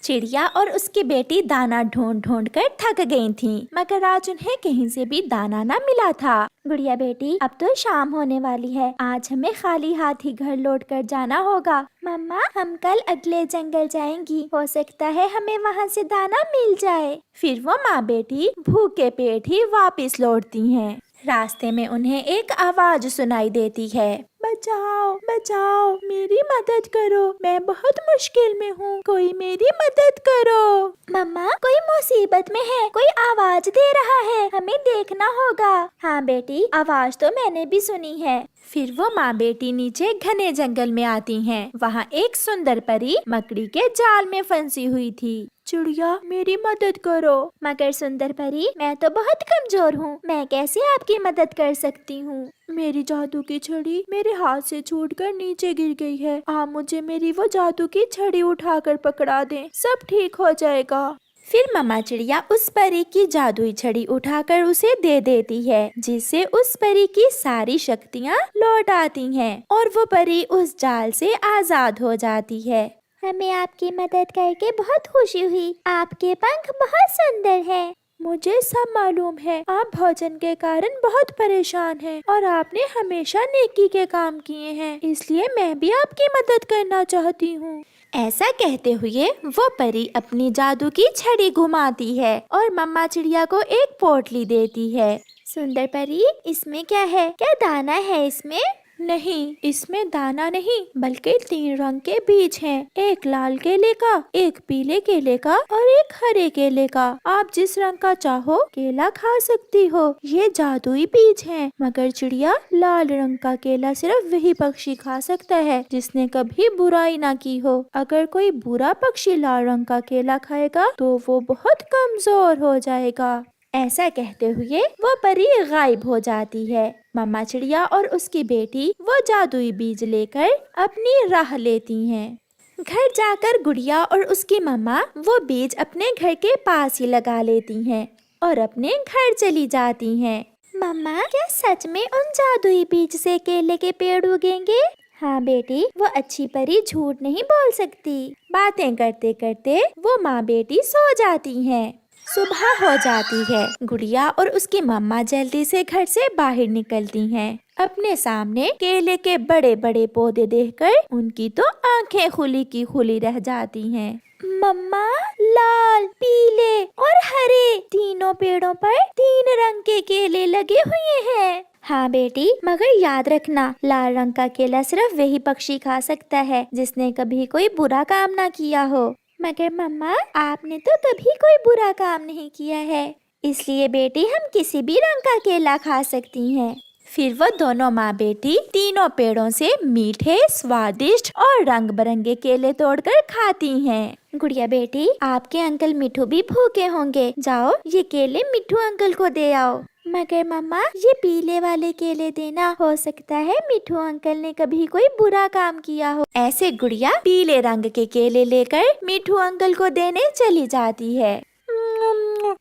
चिड़िया और उसकी बेटी दाना ढूंढ ढूंढ कर थक गई थीं, मगर आज उन्हें कहीं से भी दाना न मिला था। गुड़िया बेटी, अब तो शाम होने वाली है, आज हमें खाली हाथ ही घर लौट कर जाना होगा। मम्मा, हम कल अगले जंगल जाएंगी, हो सकता है हमें वहाँ से दाना मिल जाए। फिर वो माँ बेटी भूखे पेट ही वापस लौटती हैं। रास्ते में उन्हें एक आवाज सुनाई देती है, बचाओ बचाओ, मेरी मदद करो, मैं बहुत मुश्किल में हूँ, कोई मेरी मदद करो। मम्मा, कोई मुसीबत में है, कोई आवाज दे रहा है, हमें देखना होगा। हाँ बेटी, आवाज तो मैंने भी सुनी है। फिर वो माँ बेटी नीचे घने जंगल में आती हैं। वहाँ एक सुंदर परी मकड़ी के जाल में फंसी हुई थी। चिड़िया, मेरी मदद करो। मगर सुंदर परी, मैं तो बहुत कमजोर हूँ, मैं कैसे आपकी मदद कर सकती हूँ? मेरी जादू की छड़ी मेरे हाथ से छूटकर नीचे गिर गई है। आप मुझे मेरी वो जादू की छड़ी उठाकर पकड़ा दें, सब ठीक हो जाएगा। फिर मम्मा चिड़िया उस परी की जादुई छड़ी उठाकर उसे दे देती है, जिससे उस परी की सारी शक्तियाँ लौट आती हैं और वो परी उस जाल से आजाद हो जाती है। हमें आपकी मदद करके बहुत खुशी हुई, आपके पंख बहुत सुंदर हैं। मुझे सब मालूम है, आप भोजन के कारण बहुत परेशान हैं और आपने हमेशा नेकी के काम किए हैं, इसलिए मैं भी आपकी मदद करना चाहती हूँ। ऐसा कहते हुए वो परी अपनी जादू की छड़ी घुमाती है और मम्मा चिड़िया को एक पोटली देती है। सुंदर परी, इसमें क्या है? क्या दाना है इसमें? नहीं, इसमें दाना नहीं, बल्कि 3 रंग के बीज हैं। एक लाल केले का, एक पीले केले का और एक हरे केले का। आप जिस रंग का चाहो केला खा सकती हो। ये जादुई बीज हैं। मगर चिड़िया, लाल रंग का केला सिर्फ वही पक्षी खा सकता है जिसने कभी बुराई ना की हो। अगर कोई बुरा पक्षी लाल रंग का केला खाएगा तो वो बहुत कमजोर हो जाएगा। ऐसा कहते हुए वो परी गायब हो जाती है। मम्मा चिड़िया और उसकी बेटी वो जादुई बीज लेकर अपनी राह लेती हैं। घर जाकर गुड़िया और उसकी मम्मा वो बीज अपने घर के पास ही लगा लेती हैं और अपने घर चली जाती हैं। मम्मा, क्या सच में उन जादुई बीज से केले के पेड़ उगेंगे? हाँ बेटी, वो अच्छी परी झूठ नहीं बोल सकती। बातें करते करते वो माँ बेटी सो जाती हैं। सुबह हो जाती है। गुड़िया और उसकी मम्मा जल्दी से घर से बाहर निकलती हैं। अपने सामने केले के बड़े बड़े पौधे देखकर उनकी तो आंखें खुली की खुली रह जाती हैं। मम्मा, लाल, पीले और हरे तीनों पेड़ों पर 3 रंग के केले लगे हुए हैं। हाँ बेटी, मगर याद रखना, लाल रंग का केला सिर्फ वही पक्षी खा सकता है जिसने कभी कोई बुरा काम ना किया हो। मगर मम्मा, आपने तो कभी कोई बुरा काम नहीं किया है, इसलिए बेटी हम किसी भी रंग का केला खा सकती हैं। फिर वो दोनों माँ बेटी तीनों पेड़ों से मीठे, स्वादिष्ट और रंग बिरंगे केले तोड़कर खाती हैं। गुड़िया बेटी, आपके अंकल मिठू भी भूखे होंगे, जाओ ये केले मिठू अंकल को दे आओ। मगर मम्मा, ये पीले वाले केले देना, हो सकता है मिठू अंकल ने कभी कोई बुरा काम किया हो। ऐसे गुड़िया पीले रंग के केले लेकर मिठू अंकल को देने चली जाती है।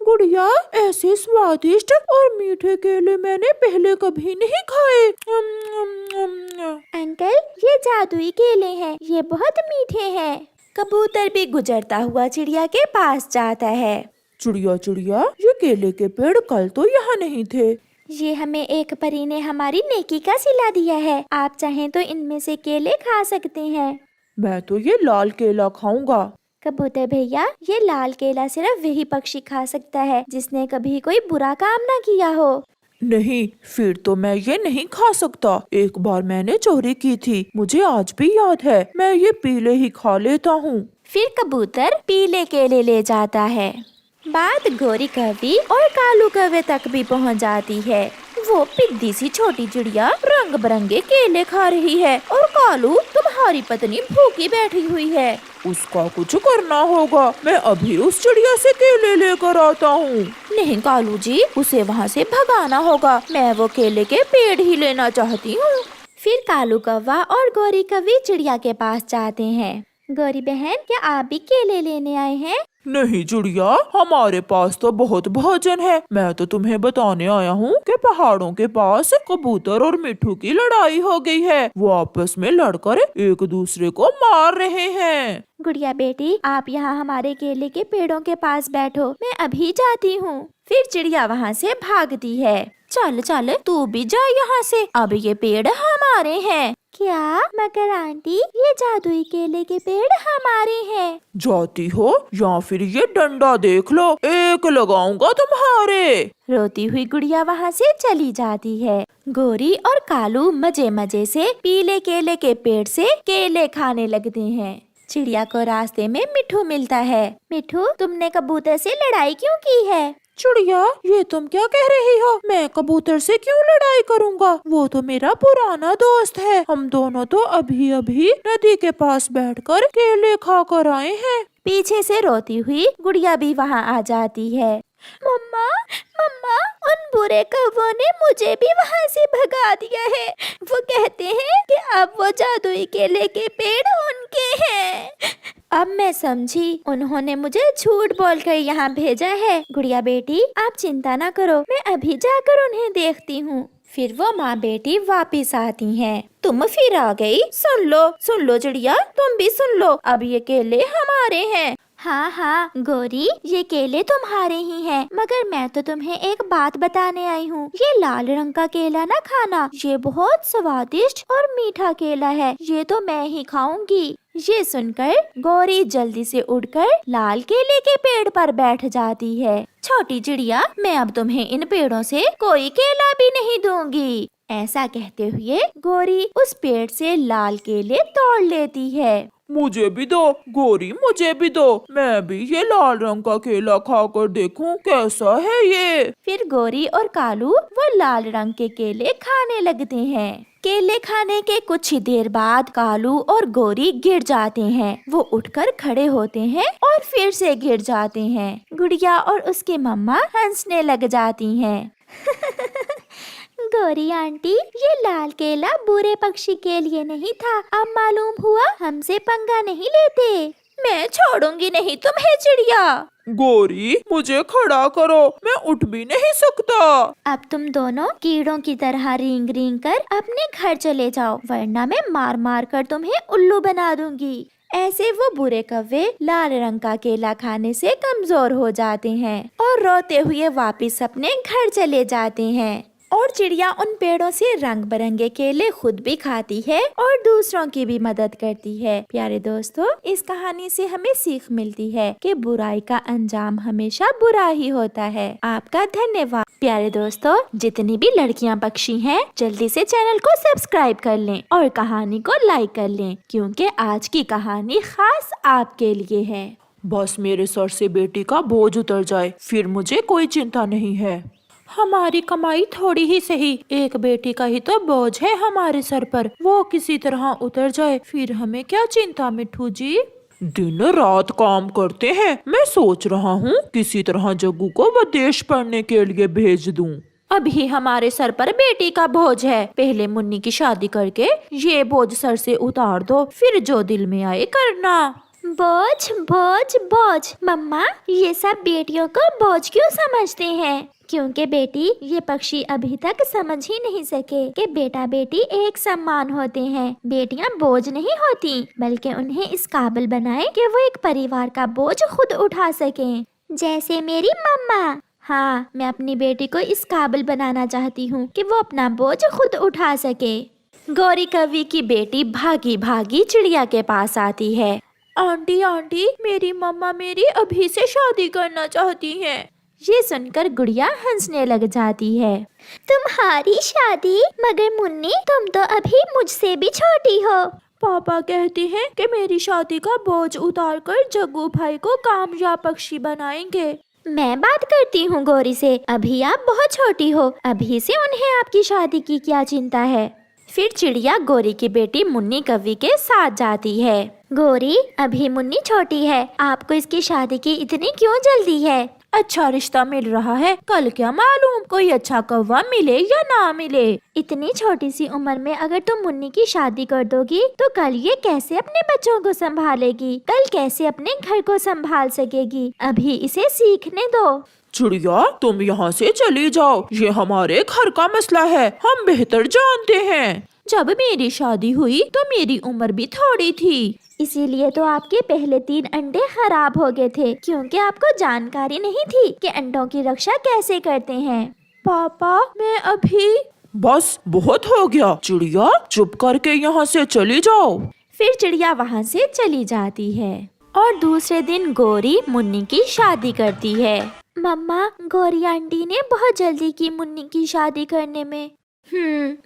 गुड़िया, ऐसे स्वादिष्ट और मीठे केले मैंने पहले कभी नहीं खाए। अंकल, ये जादुई केले हैं, ये बहुत मीठे हैं। कबूतर भी गुजरता हुआ चिड़िया के पास जाता है। चिड़िया चिड़िया, ये केले के पेड़ कल तो यहाँ नहीं थे। ये हमें एक परी ने हमारी नेकी का सिला दिया है, आप चाहें तो इनमें से केले खा सकते हैं। मैं तो ये लाल केला खाऊंगा। कबूतर भैया, ये लाल केला सिर्फ वही पक्षी खा सकता है जिसने कभी कोई बुरा काम ना किया हो। नहीं, फिर तो मैं ये नहीं खा सकता। एक बार मैंने चोरी की थी, मुझे आज भी याद है। मैं ये पीले ही खा लेता हूँ। फिर कबूतर पीले केले ले जाता है। बात गोरी कौवे और कालू कौवे तक भी पहुंच जाती है। वो पिद्दी सी छोटी चिड़िया रंग बिरंगे केले खा रही है और कालू तुम्हारी पत्नी भूखी बैठी हुई है। उसका कुछ करना होगा, मैं अभी उस चिड़िया से केले लेकर आता हूँ। नहीं कालू जी, उसे वहाँ से भगाना होगा, मैं वो केले के पेड़ ही लेना चाहती हूँ। फिर कालू कौवा और गोरी कौवी चिड़िया के पास जाते हैं। गौरी बहन, क्या आप भी केले लेने आए हैं? नहीं चिड़िया, हमारे पास तो बहुत भोजन है। मैं तो तुम्हें बताने आया हूँ कि पहाड़ों के पास कबूतर और मिट्ठू की लड़ाई हो गई है। वो आपस में लड़कर एक दूसरे को मार रहे हैं। गुड़िया बेटी, आप यहाँ हमारे केले के पेड़ों के पास बैठो, मैं अभी जाती हूँ। फिर चिड़िया वहाँ से भागती है। चल चल, तू भी जा यहाँ से, अब ये पेड़ हमारे हैं। क्या मकर आंटी, ये जादुई केले के पेड़ हमारे हैं? जाती हो या फिर ये डंडा देख लो, एक लगाऊंगा तुम्हारे। रोती हुई गुड़िया वहाँ से चली जाती है। गोरी और कालू मजे मजे से पीले केले के पेड़ से केले खाने लगते हैं। चिड़िया को रास्ते में मिट्ठू मिलता है। मिट्ठू, तुमने कबूतर से लड़ाई क्यों की है? चिड़िया, ये तुम क्या कह रही हो? मैं कबूतर से क्यों लड़ाई करूंगा? वो तो मेरा पुराना दोस्त है। हम दोनों तो अभी अभी नदी के पास बैठकर केले खा कर आए हैं। पीछे से रोती हुई गुड़िया भी वहाँ आ जाती है। मम्मा, मम्मा, उन बुरे कौवों ने मुझे भी वहाँ से भगा दिया है। वो कहते हैं कि अब वो जादुई केले के पेड़ उनके हैं। अब मैं समझी, उन्होंने मुझे झूठ बोलकर यहाँ भेजा है। गुड़िया बेटी, आप चिंता ना करो, मैं अभी जाकर उन्हें देखती हूँ। फिर वो माँ बेटी वापिस आती हैं। तुम फिर आ गई? सुन लो चिड़िया, तुम भी सुन लो, अब ये केले हमारे हैं। हाँ हाँ गोरी, ये केले तुम्हारे ही हैं, मगर मैं तो तुम्हें एक बात बताने आई हूँ। ये लाल रंग का केला ना खाना, ये बहुत स्वादिष्ट और मीठा केला है, ये तो मैं ही खाऊंगी। ये सुनकर गौरी जल्दी से उड़कर लाल केले के पेड़ पर बैठ जाती है। छोटी चिड़िया, मैं अब तुम्हें इन पेड़ों से कोई केला भी नहीं दूंगी। ऐसा कहते हुए गौरी उस पेड़ से लाल केले तोड़ लेती है। मुझे भी दो गोरी, मुझे भी दो, मैं भी ये लाल रंग का केला खाकर देखूं कैसा है ये। फिर गोरी और कालू वो लाल रंग के केले खाने लगते हैं। केले खाने के कुछ ही देर बाद कालू और गोरी गिर जाते हैं। वो उठकर खड़े होते हैं और फिर से गिर जाते हैं। गुड़िया और उसकी मम्मा हंसने लग जाती हैं। गौरी आंटी, ये लाल केला बुरे पक्षी के लिए नहीं था, अब मालूम हुआ हमसे पंगा नहीं लेते। मैं छोड़ूंगी नहीं तुम्हें चिड़िया। गोरी, मुझे खड़ा करो, मैं उठ भी नहीं सकता। अब तुम दोनों कीड़ों की तरह रेंग रेंग कर अपने घर चले जाओ, वरना मैं मार मार कर तुम्हें उल्लू बना दूंगी। ऐसे वो बुरे कौवे लाल रंग का केला खाने से कमजोर हो जाते हैं और रोते हुए वापस अपने घर चले जाते हैं। और चिड़िया उन पेड़ों से रंग बिरंगे केले खुद भी खाती है और दूसरों की भी मदद करती है। प्यारे दोस्तों, इस कहानी से हमें सीख मिलती है कि बुराई का अंजाम हमेशा बुरा ही होता है। आपका धन्यवाद। प्यारे दोस्तों, जितनी भी लड़कियां पक्षी हैं, जल्दी से चैनल को सब्सक्राइब कर लें और कहानी को लाइक कर लें, क्योंकि आज की कहानी खास आपके लिए है। बस मेरे सर से बेटी का बोझ उतर जाए, फिर मुझे कोई चिंता नहीं है। हमारी कमाई थोड़ी ही सही, एक बेटी का ही तो बोझ है हमारे सर पर, वो किसी तरह उतर जाए, फिर हमें क्या चिंता मिट्ठू जी। दिन रात काम करते हैं, मैं सोच रहा हूँ किसी तरह जग्गू को विदेश पढ़ने के लिए भेज दूँ। अभी हमारे सर पर बेटी का बोझ है, पहले मुन्नी की शादी करके ये बोझ सर से उतार दो, फिर जो दिल में आए करना। बोझ बोझ बोझ, मम्मा ये सब बेटियों को बोझ क्यों समझते हैं? क्योंकि बेटी, ये पक्षी अभी तक समझ ही नहीं सके कि बेटा बेटी एक समान होते हैं। बेटियां बोझ नहीं होती, बल्कि उन्हें इस काबिल बनाए कि वो एक परिवार का बोझ खुद उठा सकें, जैसे मेरी मम्मा। हाँ, मैं अपनी बेटी को इस काबिल बनाना चाहती हूँ कि वो अपना बोझ खुद उठा सके। गौरी कवि की बेटी भागी भागी चिड़िया के पास आती है। आंटी आंटी, मेरी मम्मा मेरी अभी से शादी करना चाहती हैं। ये सुनकर गुड़िया हंसने लग जाती है। तुम्हारी शादी? मगर मुन्नी, तुम तो अभी मुझसे भी छोटी हो। पापा कहते हैं कि मेरी शादी का बोझ उतारकर जग्गू भाई को कामयाब पक्षी बनाएंगे। मैं बात करती हूँ गौरी से, अभी आप बहुत छोटी हो, अभी से उन्हें आपकी शादी की क्या चिंता है। फिर चिड़िया गौरी की बेटी मुन्नी कवि के साथ जाती है। गौरी, अभी मुन्नी छोटी है, आपको इसकी शादी की इतनी क्यों जल्दी है? अच्छा रिश्ता मिल रहा है, कल क्या मालूम कोई अच्छा कौवा मिले या ना मिले। इतनी छोटी सी उम्र में अगर तुम मुन्नी की शादी कर दोगी तो कल ये कैसे अपने बच्चों को संभालेगी, कल कैसे अपने घर को संभाल सकेगी। अभी इसे सीखने दो। चिड़िया, तुम यहाँ से चली जाओ, ये हमारे घर का मसला है, हम बेहतर जानते हैं। जब मेरी शादी हुई तो मेरी उम्र भी थोड़ी थी, इसीलिए तो आपके पहले 3 अंडे खराब हो गए थे, क्योंकि आपको जानकारी नहीं थी कि अंडों की रक्षा कैसे करते हैं। पापा, मैं अभी। बस बहुत हो गया, चिड़िया चुप करके यहाँ से चली जाओ। फिर चिड़िया वहाँ से चली जाती है और दूसरे दिन गौरी मुन्नी की शादी करती है। मम्मा, गौरी आंटी ने बहुत जल्दी की मुन्नी की शादी करने में।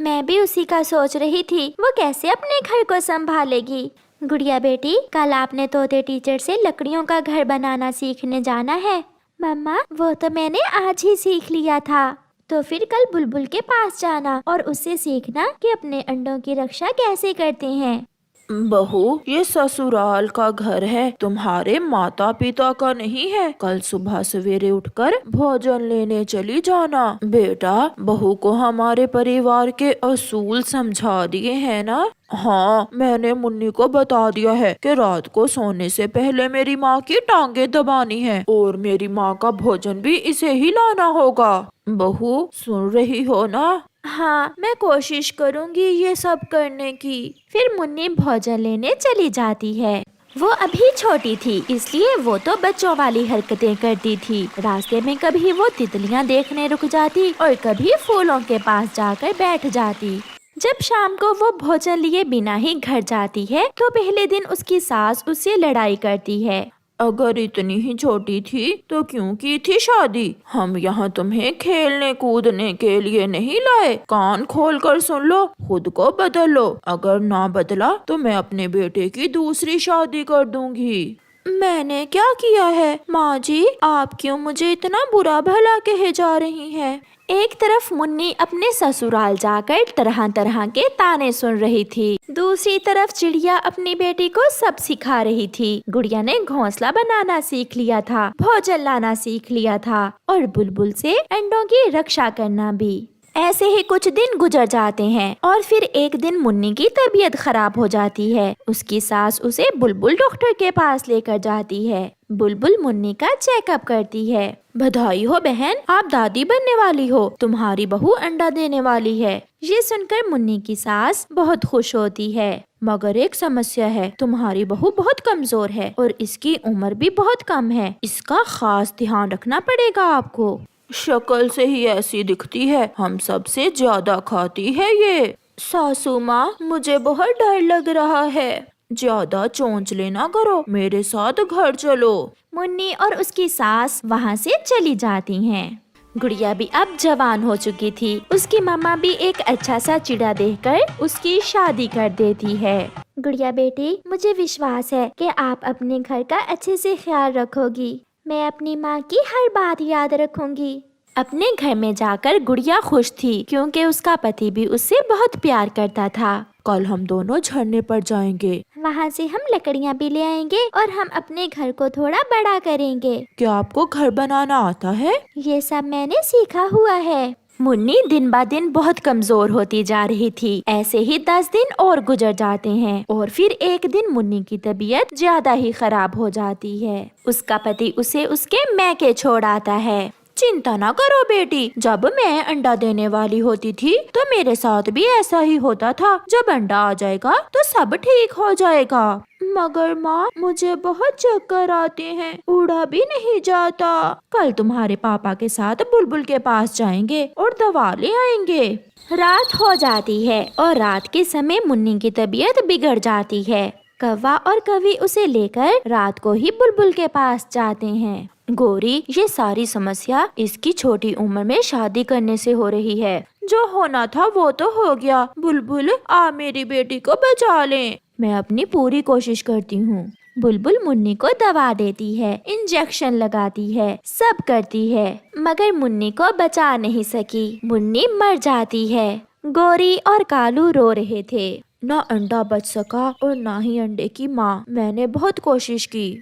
मैं भी उसी का सोच रही थी, वो कैसे अपने घर को संभालेगी। गुड़िया बेटी, कल आपने तोते टीचर से लकड़ियों का घर बनाना सीखने जाना है। मम्मा, वो तो मैंने आज ही सीख लिया था। तो फिर कल बुलबुल के पास जाना और उससे सीखना कि अपने अंडों की रक्षा कैसे करते हैं। बहू, ये ससुराल का घर है, तुम्हारे माता पिता का नहीं है। कल सुबह सवेरे उठकर भोजन लेने चली जाना। बेटा, बहू को हमारे परिवार के असूल समझा दिए हैं ना? हाँ, मैंने मुन्नी को बता दिया है कि रात को सोने से पहले मेरी माँ की टांगे दबानी है और मेरी माँ का भोजन भी इसे ही लाना होगा। बहू, सुन रही हो ना? हाँ, मैं कोशिश करूँगी ये सब करने की। फिर मुन्नी भोजन लेने चली जाती है। वो अभी छोटी थी, इसलिए वो तो बच्चों वाली हरकतें करती थी। रास्ते में कभी वो तितलियाँ देखने रुक जाती और कभी फूलों के पास जाकर बैठ जाती। जब शाम को वो भोजन लिए बिना ही घर जाती है तो पहले दिन उसकी सास उससे लड़ाई करती है। अगर इतनी ही छोटी थी तो क्यों की थी शादी? हम यहाँ तुम्हें खेलने कूदने के लिए नहीं लाए। कान खोल कर सुन लो, खुद को बदल लो। अगर ना बदला तो मैं अपने बेटे की दूसरी शादी कर दूंगी। मैंने क्या किया है माँ जी? आप क्यों मुझे इतना बुरा भला कहे जा रही हैं? एक तरफ मुन्नी अपने ससुराल जाकर तरह तरह के ताने सुन रही थी, दूसरी तरफ चिड़िया अपनी बेटी को सब सिखा रही थी। गुड़िया ने घोंसला बनाना सीख लिया था, भोजन लाना सीख लिया था और बुलबुल से अंडों की रक्षा करना भी। ऐसे ही कुछ दिन गुजर जाते हैं और फिर एक दिन मुन्नी की तबीयत खराब हो जाती है। उसकी सास उसे बुलबुल डॉक्टर के पास लेकर जाती है। बुलबुल मुन्नी का चेकअप करती है। बधाई हो बहन, आप दादी बनने वाली हो, तुम्हारी बहू अंडा देने वाली है। ये सुनकर मुन्नी की सास बहुत खुश होती है, मगर एक समस्या है, तुम्हारी बहू बहुत कमजोर है और इसकी उम्र भी बहुत कम है। इसका खास ध्यान रखना पड़ेगा आपको। शक्ल से ही ऐसी दिखती है, हम सबसे ज्यादा खाती है ये। सासू माँ, मुझे बहुत डर लग रहा है। ज्यादा चोंच लेना करो, मेरे साथ घर चलो। मुन्नी और उसकी सास वहाँ से चली जाती हैं। गुड़िया भी अब जवान हो चुकी थी। उसकी मम्मा भी एक अच्छा सा चिड़ा देखकर उसकी शादी कर देती है। गुड़िया बेटी, मुझे विश्वास है कि आप अपने घर का अच्छे से ख्याल रखोगी। मैं अपनी माँ की हर बात याद रखूंगी। अपने घर में जाकर गुड़िया खुश थी क्योंकि उसका पति भी उससे बहुत प्यार करता था। कल हम दोनों झरने पर जाएंगे, वहाँ से हम लकड़ियाँ भी ले आएंगे और हम अपने घर को थोड़ा बड़ा करेंगे। क्या आपको घर बनाना आता है? ये सब मैंने सीखा हुआ है। मुन्नी दिन ब दिन बहुत कमजोर होती जा रही थी। ऐसे ही 10 दिन और गुजर जाते हैं और फिर एक दिन मुन्नी की तबीयत ज्यादा ही खराब हो जाती है। उसका पति उसे उसके मैके छोड़ आता है। चिंता ना करो बेटी, जब मैं अंडा देने वाली होती थी तो मेरे साथ भी ऐसा ही होता था। जब अंडा आ जाएगा तो सब ठीक हो जाएगा। मगर माँ, मुझे बहुत चक्कर आते हैं, उड़ा भी नहीं जाता। कल तुम्हारे पापा के साथ बुलबुल के पास जाएंगे और दवा ले आएंगे। रात हो जाती है और रात के समय मुन्नी की तबीयत बिगड़ जाती है। कौवा और कवि उसे लेकर रात को ही बुलबुल के पास जाते हैं। गौरी, ये सारी समस्या इसकी छोटी उम्र में शादी करने से हो रही है। जो होना था वो तो हो गया। बुलबुल, आ मेरी बेटी को बचा ले। मैं अपनी पूरी कोशिश करती हूँ। बुलबुल मुन्नी को दवा देती है, इंजेक्शन लगाती है, सब करती है, मगर मुन्नी को बचा नहीं सकी। मुन्नी मर जाती है। गौरी और कालू रो रहे थे। ना अंडा बच सका और ना ही अंडे की माँ। मैंने बहुत कोशिश की,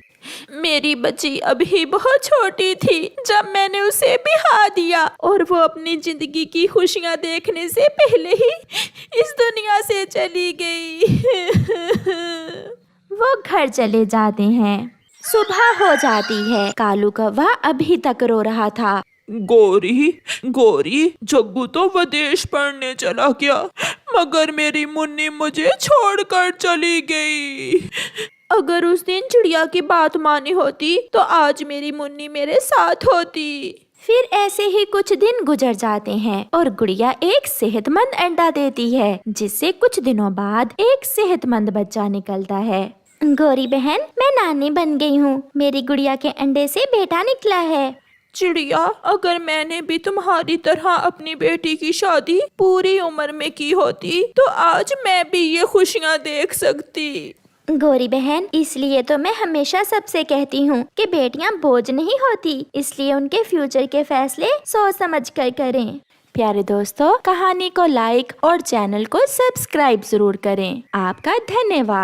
मेरी बच्ची अभी बहुत छोटी थी जब मैंने उसे बिहा दिया और वो अपनी जिंदगी की खुशियां देखने से पहले ही इस दुनिया से चली गई। वो घर चले जाते हैं। सुबह हो जाती है। कालू कौवा अभी तक रो रहा था। गोरी गोरी, जग्गू तो विदेश पढ़ने चला गया, मगर मेरी मुन्नी मुझे छोड़कर चली गई। अगर उस दिन चिड़िया की बात मानी होती तो आज मेरी मुन्नी मेरे साथ होती। फिर ऐसे ही कुछ दिन गुजर जाते हैं और गुड़िया एक सेहतमंद अंडा देती है, जिससे कुछ दिनों बाद एक सेहतमंद बच्चा निकलता है। गौरी बहन, मैं नानी बन गई हूँ। मेरी गुड़िया के अंडे से बेटा निकला है। चिड़िया, अगर मैंने भी तुम्हारी तरह अपनी बेटी की शादी पूरी उम्र में की होती तो आज मैं भी ये खुशियाँ देख सकती। गौरी बहन, इसलिए तो मैं हमेशा सबसे कहती हूँ कि बेटियाँ बोझ नहीं होती, इसलिए उनके फ्यूचर के फैसले सोच समझ कर करें। प्यारे दोस्तों, कहानी को लाइक और चैनल को सब्सक्राइब जरूर करें। आपका धन्यवाद।